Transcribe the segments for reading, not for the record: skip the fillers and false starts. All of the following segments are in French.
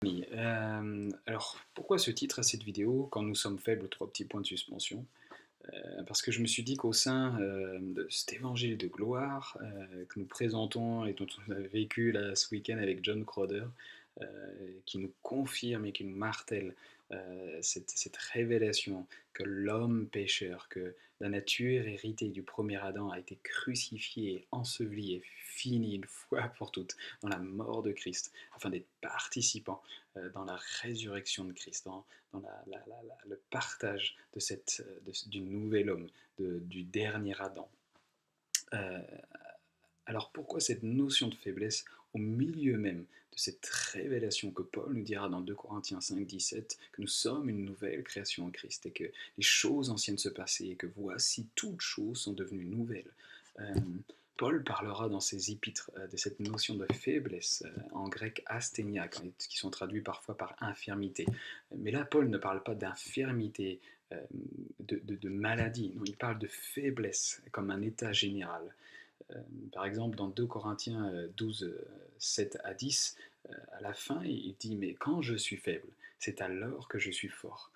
Oui, alors pourquoi ce titre à cette vidéo? Quand nous sommes faibles, 3 petits points de suspension. Parce que je me suis dit qu'au sein, de cet évangile de gloire, que nous présentons et dont on a vécu là ce week-end avec John Crowder, qui nous confirme et qui nous martèle, cette révélation que l'homme pécheur, que la nature héritée du premier Adam a été crucifiée, ensevelie et finie une fois pour toutes dans la mort de Christ, afin d'être participant, dans la résurrection de Christ, dans le partage de du nouvel homme, du dernier Adam. Euh, alors pourquoi cette notion de faiblesse au milieu même de cette révélation que Paul nous dira dans 2 Corinthiens 5, 17, que nous sommes une nouvelle création en Christ et que les choses anciennes se passaient et que voici toutes choses sont devenues nouvelles. Euh, Paul parlera dans ses épîtres de cette notion de faiblesse, en grec asthénia, qui sont traduits parfois par infirmité. Mais là, Paul ne parle pas d'infirmité, de maladie, non, il parle de faiblesse comme un état général. Euh, Par exemple, dans 2 Corinthiens 12, 7 à 10, à la fin, il dit, mais quand je suis faible, c'est alors que je suis fort.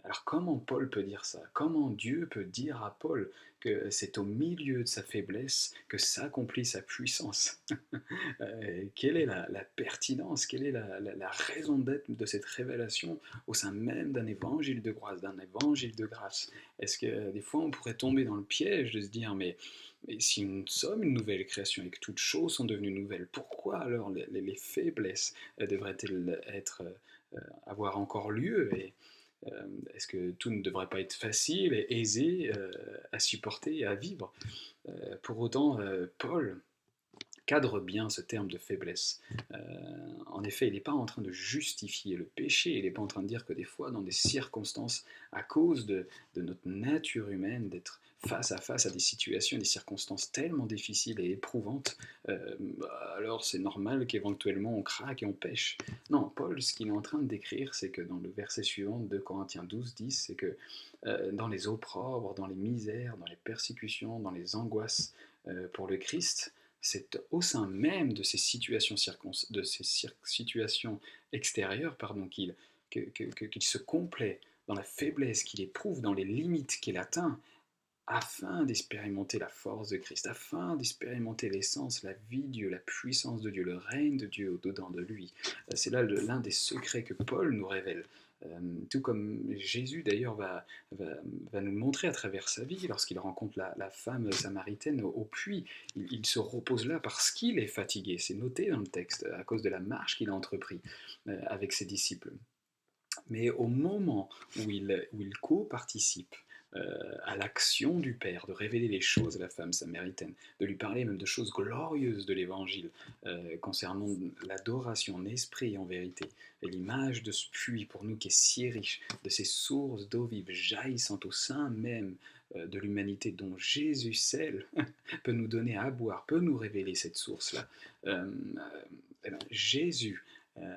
Alors comment Paul peut dire ça? Comment Dieu peut dire à Paul que c'est au milieu de sa faiblesse que s'accomplit sa puissance? Quelle est la pertinence, quelle est la raison d'être de cette révélation au sein même d'un évangile de grâce, d'un évangile de grâce? Est-ce que des fois on pourrait tomber dans le piège de se dire, mais si nous sommes une nouvelle création et que toutes choses sont devenues nouvelles, pourquoi alors les faiblesses devraient-elles avoir encore lieu? Est-ce que tout ne devrait pas être facile et aisé à supporter et à vivre? Pour autant, Paul cadre bien ce terme de faiblesse. En effet, il n'est pas en train de justifier le péché, il n'est pas en train de dire que des fois, dans des circonstances, à cause de notre nature humaine, d'être face à des situations, des circonstances tellement difficiles et éprouvantes, alors c'est normal qu'éventuellement on craque et on pêche. Non, Paul, ce qu'il est en train de décrire, c'est que dans le verset suivant de Corinthiens 12, 10, c'est que dans les opprobres, dans les misères, dans les persécutions, dans les angoisses pour le Christ, c'est au sein même de ces situations, situations extérieures qu'il se complaît dans la faiblesse qu'il éprouve, dans les limites qu'il atteint, afin d'expérimenter la force de Christ, afin d'expérimenter l'essence, la vie de Dieu, la puissance de Dieu, le règne de Dieu au-dedans de lui. C'est là l'un des secrets que Paul nous révèle. Tout comme Jésus d'ailleurs va nous montrer à travers sa vie, lorsqu'il rencontre la femme samaritaine au puits, il se repose là parce qu'il est fatigué, c'est noté dans le texte, à cause de la marche qu'il a entrepris avec ses disciples. Mais au moment où il co-participe à l'action du Père, de révéler les choses à la femme samaritaine, de lui parler même de choses glorieuses de l'Évangile, concernant l'adoration en esprit et en vérité, et l'image de ce puits pour nous qui est si riche, de ces sources d'eau vive jaillissant au sein même de l'humanité dont Jésus seul peut nous donner à boire, peut nous révéler cette source-là. Jésus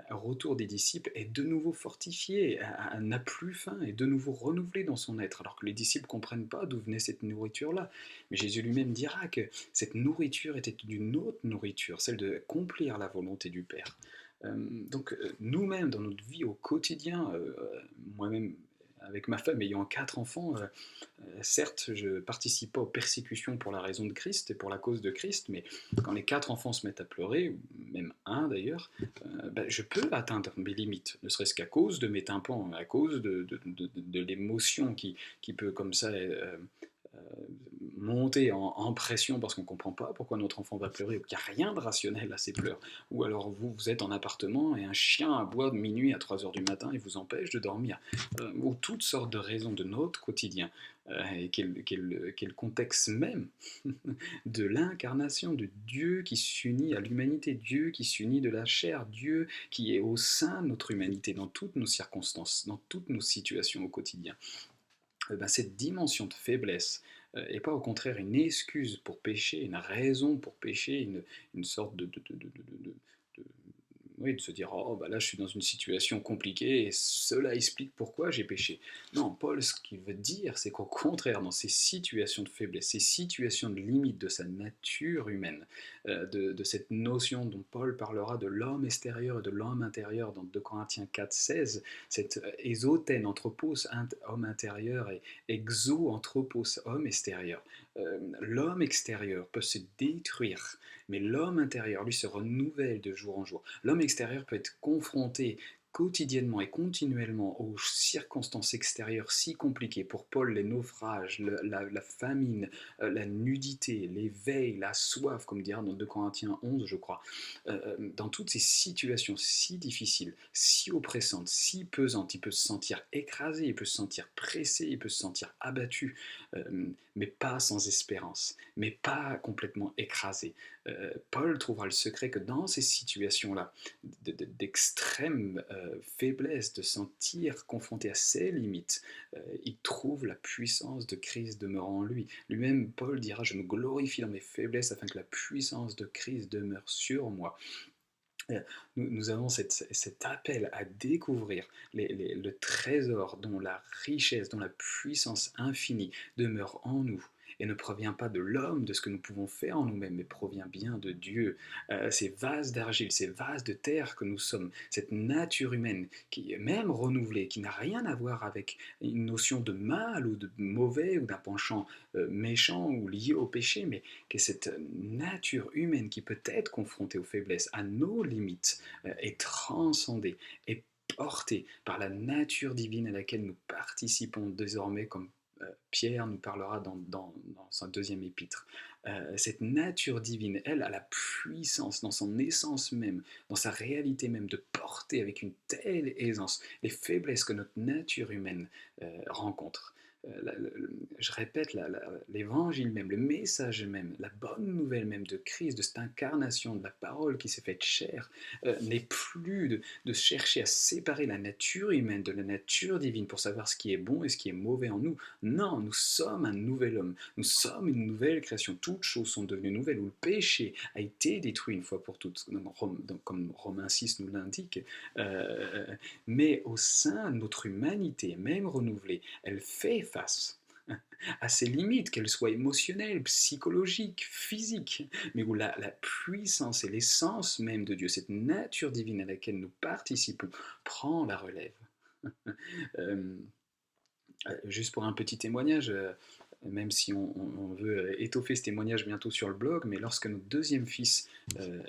retour des disciples est de nouveau fortifié, n'a plus faim, est de nouveau renouvelé dans son être, alors que les disciples ne comprennent pas d'où venait cette nourriture-là. Mais Jésus lui-même dira que cette nourriture était d'une autre nourriture, celle de accomplir la volonté du Père. Donc nous-mêmes, dans notre vie au quotidien, moi-même, avec ma femme ayant 4 enfants, certes, je ne participe pas aux persécutions pour la raison de Christ et pour la cause de Christ, mais quand les 4 enfants se mettent à pleurer, ou même un d'ailleurs, je peux atteindre mes limites, ne serait-ce qu'à cause de mes tympans, à cause de l'émotion qui peut comme ça monter en pression parce qu'on ne comprend pas pourquoi notre enfant va pleurer, ou qu'il n'y a rien de rationnel à ces pleurs. Ou alors vous êtes en appartement et un chien aboie de minuit à 3 heures du matin et vous empêche de dormir. Ou toutes sortes de raisons de notre quotidien, et quel contexte même de l'incarnation de Dieu qui s'unit à l'humanité, Dieu qui s'unit de la chair, Dieu qui est au sein de notre humanité, dans toutes nos circonstances, dans toutes nos situations au quotidien. Cette dimension de faiblesse n'est pas au contraire une excuse pour pécher, une raison pour pécher, une sorte de oui, de se dire, oh, bah là, je suis dans une situation compliquée et cela explique pourquoi j'ai péché. Non, Paul, ce qu'il veut dire, c'est qu'au contraire, dans ces situations de faiblesse, ces situations de limite de sa nature humaine, de cette notion dont Paul parlera de l'homme extérieur et de l'homme intérieur dans 2 Corinthiens 4, 16, cette ésotène, anthropos, homme intérieur, et exo, anthropos, homme extérieur. L'homme extérieur peut se détruire, mais l'homme intérieur, lui, se renouvelle de jour en jour. L'homme extérieur peut être confronté quotidiennement et continuellement aux circonstances extérieures si compliquées. Pour Paul, les naufrages, la famine, la nudité, l'éveil, la soif, comme dira dans 2 Corinthiens 11, je crois. Dans toutes ces situations si difficiles, si oppressantes, si pesantes, il peut se sentir écrasé, il peut se sentir pressé, il peut se sentir abattu, mais pas sans espérance, mais pas complètement écrasé. Paul trouvera le secret que dans ces situations-là, d'extrême faiblesse, de sentir confronté à ses limites, il trouve la puissance de Christ demeurant en lui. Lui-même, Paul dira, je me glorifie dans mes faiblesses afin que la puissance de Christ demeure sur moi. Nous avons cet appel à découvrir le trésor dont la richesse, dont la puissance infinie demeure en nous et ne provient pas de l'homme, de ce que nous pouvons faire en nous-mêmes, mais provient bien de Dieu. Ces vases d'argile, ces vases de terre que nous sommes, cette nature humaine qui est même renouvelée, qui n'a rien à voir avec une notion de mal ou de mauvais ou d'un penchant méchant ou lié au péché, mais que cette nature humaine qui peut être confrontée aux faiblesses, à nos limites, est transcendée, est portée par la nature divine à laquelle nous participons désormais, comme Pierre nous parlera dans sa deuxième épître. Cette nature divine, elle, a la puissance dans son essence même, dans sa réalité même, de porter avec une telle aisance les faiblesses que notre nature humaine rencontre. Je répète, l'évangile même, le message même, la bonne nouvelle même de Christ, de cette incarnation, de la parole qui s'est faite chair, n'est plus de chercher à séparer la nature humaine de la nature divine pour savoir ce qui est bon et ce qui est mauvais en nous. Non, nous sommes un nouvel homme, nous sommes une nouvelle création, toutes choses sont devenues nouvelles, où le péché a été détruit une fois pour toutes, comme Romains 6 nous l'indique, mais au sein de notre humanité, même renouvelée, elle fait face à ses limites, qu'elles soient émotionnelles, psychologiques, physiques, mais où la puissance et l'essence même de Dieu, cette nature divine à laquelle nous participons, prend la relève. Euh, Juste pour un petit témoignage, même si on veut étoffer ce témoignage bientôt sur le blog, mais lorsque notre deuxième fils,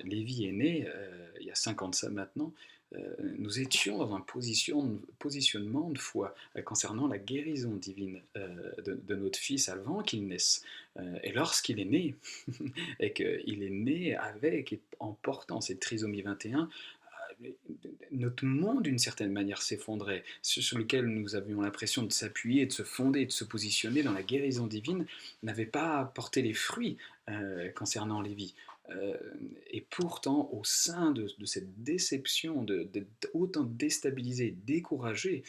Lévi, est né, il y a 5 ans de ça maintenant, nous étions dans un positionnement de foi concernant la guérison divine de notre fils avant qu'il naisse. Et lorsqu'il est né, et qu'il est né avec et en portant cette trisomie 21, notre monde, d'une certaine manière, s'effondrait, sur lequel nous avions l'impression de s'appuyer, de se fonder, de se positionner dans la guérison divine, n'avait pas porté les fruits concernant les vies. Euh, et pourtant, au sein de cette déception, autant déstabilisé, découragé,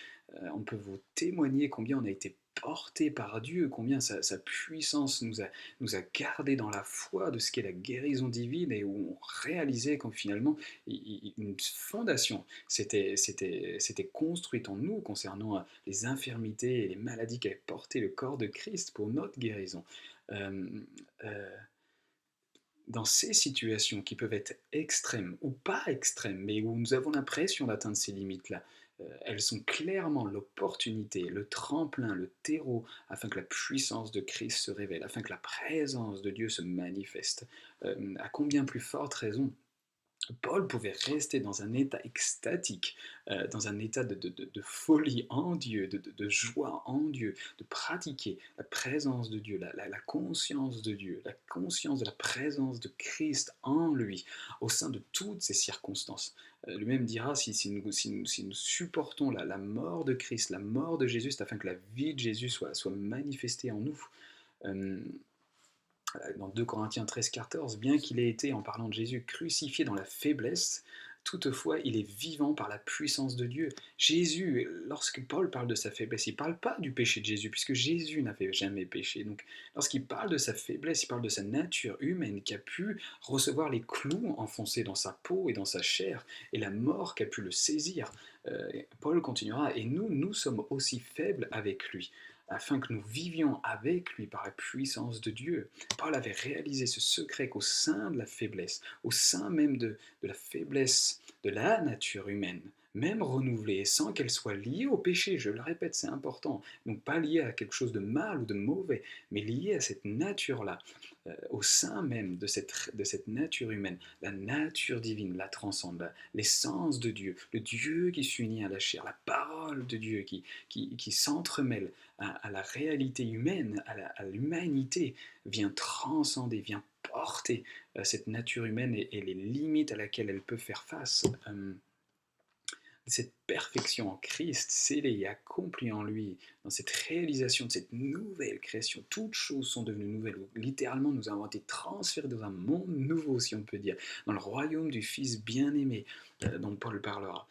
on peut vous témoigner combien on a été porté par Dieu, combien sa puissance nous a gardés dans la foi de ce qu'est la guérison divine et où on réalisait qu'en finalement une fondation s'était construite en nous concernant les infirmités et les maladies qu'avait porté le corps de Christ pour notre guérison. Euh, euh, dans ces situations qui peuvent être extrêmes ou pas extrêmes, mais où nous avons l'impression d'atteindre ces limites-là, elles sont clairement l'opportunité, le tremplin, le terreau, afin que la puissance de Christ se révèle, afin que la présence de Dieu se manifeste. À combien plus forte raison Paul pouvait rester dans un état extatique, dans un état de folie en Dieu, de joie en Dieu, de pratiquer la présence de Dieu, la conscience de Dieu, la conscience de la présence de Christ en lui, au sein de toutes ces circonstances. Lui-même dira, si nous supportons la mort de Christ, la mort de Jésus, c'est afin que la vie de Jésus soit manifestée en nous. Euh, dans 2 Corinthiens 13, 14, bien qu'il ait été, en parlant de Jésus, crucifié dans la faiblesse, Toutefois, il est vivant par la puissance de Dieu. Jésus, lorsque Paul parle de sa faiblesse, il ne parle pas du péché de Jésus, puisque Jésus n'avait jamais péché. Donc, lorsqu'il parle de sa faiblesse, il parle de sa nature humaine qui a pu recevoir les clous enfoncés dans sa peau et dans sa chair, et la mort qui a pu le saisir. Paul continuera, et nous sommes aussi faibles avec lui, afin que nous vivions avec lui par la puissance de Dieu. Paul avait réalisé ce secret qu'au sein de la faiblesse, au sein même de la faiblesse de la nature humaine, même renouvelée, sans qu'elle soit liée au péché, je le répète, c'est important, donc pas liée à quelque chose de mal ou de mauvais, mais liée à cette nature-là, au sein même de cette nature humaine, la nature divine la transcende, l'essence de Dieu, le Dieu qui s'unit à la chair, la parole de Dieu qui s'entremêle à la réalité humaine, à l'humanité, vient transcender, vient porter cette nature humaine et les limites à laquelle elle peut faire face. Cette perfection en Christ, scellée et accomplie en lui, dans cette réalisation de cette nouvelle création, toutes choses sont devenues nouvelles. Littéralement, nous avons été transférés dans un monde nouveau, si on peut dire, dans le royaume du Fils bien-aimé, dont Paul parlera.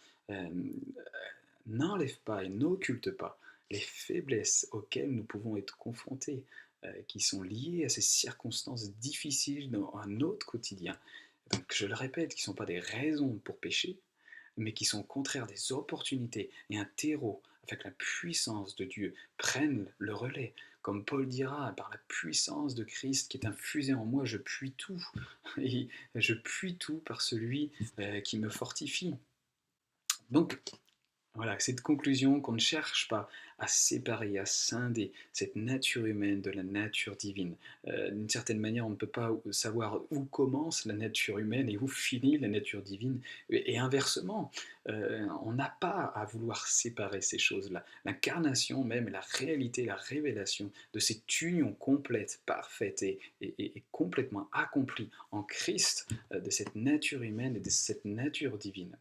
N'enlève pas et n'occulte pas les faiblesses auxquelles nous pouvons être confrontés, qui sont liées à ces circonstances difficiles dans notre quotidien. Donc, je le répète, qui ne sont pas des raisons pour pécher, mais qui sont au contraire des opportunités et un terreau afin que la puissance de Dieu prenne le relais. Comme Paul dira, par la puissance de Christ qui est infusée en moi, je puis tout. Et je puis tout par celui qui me fortifie. Donc, voilà, cette conclusion qu'on ne cherche pas à séparer, à scinder cette nature humaine de la nature divine. D'une certaine manière, on ne peut pas savoir où commence la nature humaine et où finit la nature divine. Et inversement, on n'a pas à vouloir séparer ces choses-là. L'incarnation même, la réalité, la révélation de cette union complète, parfaite et complètement accomplie en Christ, de cette nature humaine et de cette nature divine.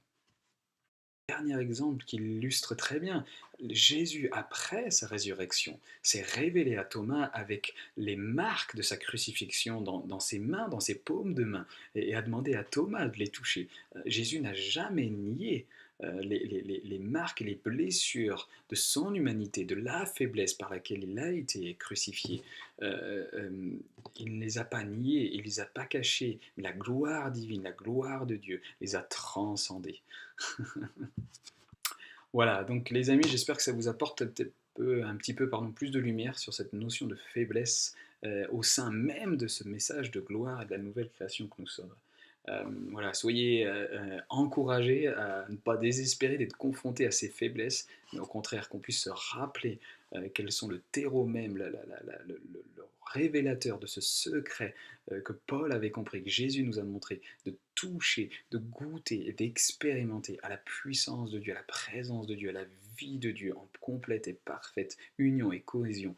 Dernier exemple qui l'illustre très bien, Jésus, après sa résurrection, s'est révélé à Thomas avec les marques de sa crucifixion dans ses mains, dans ses paumes de main, et a demandé à Thomas de les toucher. Jésus n'a jamais nié les marques et les blessures de son humanité, de la faiblesse par laquelle il a été crucifié. Euh, euh, il ne les a pas niés, il ne les a pas cachés, mais la gloire divine, la gloire de Dieu les a transcendés. Voilà, donc les amis, j'espère que ça vous apporte peut-être un petit peu plus de lumière sur cette notion de faiblesse au sein même de ce message de gloire et de la nouvelle création que nous sommes. Voilà, soyez encouragés à ne pas désespérer d'être confrontés à ces faiblesses, mais au contraire qu'on puisse se rappeler quels sont le terreau même, le révélateur de ce secret que Paul avait compris, que Jésus nous a montré, de toucher, de goûter et d'expérimenter à la puissance de Dieu, à la présence de Dieu, à la vie de Dieu en complète et parfaite union et cohésion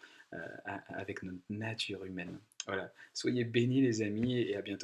avec notre nature humaine. Voilà, soyez bénis les amis et à bientôt.